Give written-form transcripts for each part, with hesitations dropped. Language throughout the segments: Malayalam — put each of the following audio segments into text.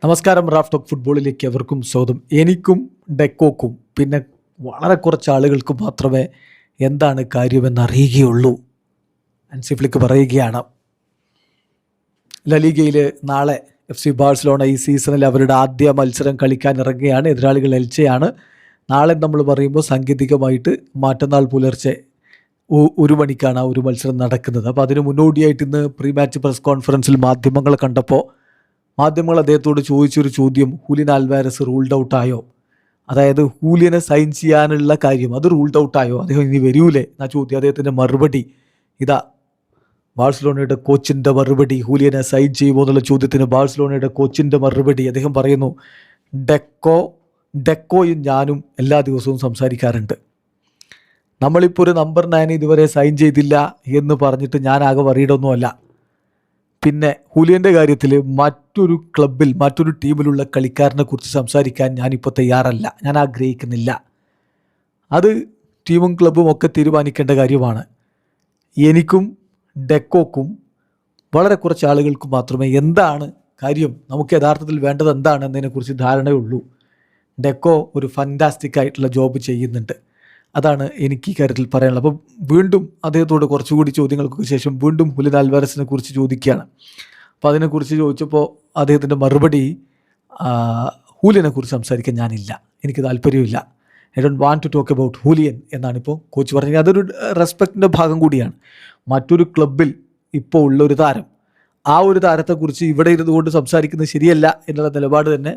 നമസ്കാരം. റാഫ് ടോക്ക് ഫുട്ബോളിലേക്ക് എവർക്കും സ്വാഗതം. എനിക്കും ഡെക്കോക്കും പിന്നെ വളരെ കുറച്ച് ആളുകൾക്ക് മാത്രമേ എന്താണ് കാര്യമെന്ന് അറിയുകയുള്ളൂ. ഹൻസി ഫ്ലിക്ക് പറയുകയാണ്, ലലീഗയിൽ നാളെ FC ബാഴ്സലോണ ഈ സീസണിൽ അവരുടെ ആദ്യ മത്സരം കളിക്കാൻ ഇറങ്ങുകയാണ്. എതിരാളികൾ എൽച്ചയാണ്. നാളെ നമ്മൾ പറയുമ്പോൾ സാങ്കേതികമായിട്ട് മറ്റന്നാൾ പുലർച്ചെ 1 മണിക്കാണ് ആ ഒരു മത്സരം നടക്കുന്നത്. അപ്പോൾ അതിന് മുന്നോടിയായിട്ട് ഇന്ന് പ്രീ മാച്ച് പ്രസ് കോൺഫറൻസിൽ മാധ്യമങ്ങളെ കണ്ടപ്പോൾ മാധ്യമങ്ങൾ അദ്ദേഹത്തോട് ചോദിച്ചൊരു ചോദ്യം, ഹൂലിയൻ ആൽവാരസ് റൂൾഡ് ഔട്ടായോ? അതായത് ഹൂലിയനെ സൈൻ ചെയ്യാനുള്ള കാര്യം അത് റൂൾഡ് ഔട്ടായോ? അദ്ദേഹം ഇനി വരൂലേ എന്നാ ചോദ്യം. അദ്ദേഹത്തിൻ്റെ മറുപടി ഇതാ, ബാഴ്സലോണയുടെ കോച്ചിൻ്റെ മറുപടി. ഹൂലിയനെ സൈൻ ചെയ്യുമോ എന്നുള്ള ചോദ്യത്തിന് ബാഴ്സലോണയുടെ കോച്ചിൻ്റെ മറുപടി. അദ്ദേഹം പറയുന്നു, ഡെക്കോയും ഞാനും എല്ലാ ദിവസവും സംസാരിക്കാറുണ്ട്. നമ്മളിപ്പോൾ ഒരു നമ്പർ 9 ഇതുവരെ സൈൻ ചെയ്തില്ല എന്ന് പറഞ്ഞിട്ട് ഞാൻ ആകെ വറീഡൊന്നുമല്ല. പിന്നെ ഹൂലിയൻ്റെ കാര്യത്തിൽ മറ്റൊരു ക്ലബിൽ മറ്റൊരു ടീമിലുള്ള കളിക്കാരനെ കുറിച്ച് സംസാരിക്കാൻ ഞാനിപ്പോൾ തയ്യാറല്ല, ഞാൻ ആഗ്രഹിക്കുന്നില്ല. അത് ടീമും ക്ലബും ഒക്കെ തീരുമാനിക്കേണ്ട കാര്യമാണ്. എനിക്കും ഡെക്കോക്കും വളരെ കുറച്ച് ആളുകൾക്ക് മാത്രമേ എന്താണ് കാര്യം, നമുക്ക് യഥാർത്ഥത്തിൽ വേണ്ടത് എന്താണ് എന്നതിനെക്കുറിച്ച് ധാരണയുള്ളൂ. ഡെക്കോ ഒരു ഫാന്റാസ്റ്റിക് ആയിട്ടുള്ള ജോബ് ചെയ്യുന്നുണ്ട്. അതാണ് എനിക്ക് ഈ കാര്യത്തിൽ പറയാനുള്ളത്. അപ്പം വീണ്ടും അദ്ദേഹത്തോട് കുറച്ചുകൂടി ചോദ്യങ്ങൾക്ക് ശേഷം വീണ്ടും ഹൂലിയൻ ആൽവാരസിനെ കുറിച്ച് ചോദിക്കുകയാണ്. അപ്പോൾ അതിനെക്കുറിച്ച് ചോദിച്ചപ്പോൾ അദ്ദേഹത്തിൻ്റെ മറുപടി, ഹൂലിയനെ കുറിച്ച് സംസാരിക്കാൻ ഞാനില്ല, എനിക്ക് താല്പര്യമില്ല. I don't want to talk about Julian എന്നാണ് ഇപ്പോൾ കോച്ച് പറഞ്ഞത്. അതൊരു റെസ്പെക്റ്റിൻ്റെ ഭാഗം കൂടിയാണ്. മറ്റൊരു ക്ലബിൽ ഇപ്പോൾ ഉള്ള ഒരു താരം, ആ ഒരു താരത്തെക്കുറിച്ച് ഇവിടെ ഇരുന്നുകൊണ്ട് സംസാരിക്കുന്നത് ശരിയല്ല എന്നുള്ള നിലപാട് തന്നെ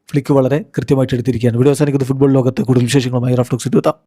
ഫ്ലിക്ക് വളരെ കൃത്യമായിട്ട് എടുത്തിരിക്കുകയാണ്. വീഡിയോ അവസാനിക്കുന്നത് ഫുട്ബോൾ ലോകത്തെ കൂടുതൽ വിശേഷങ്ങളുമായി റാഫ് ടോക്സ് എത്താം.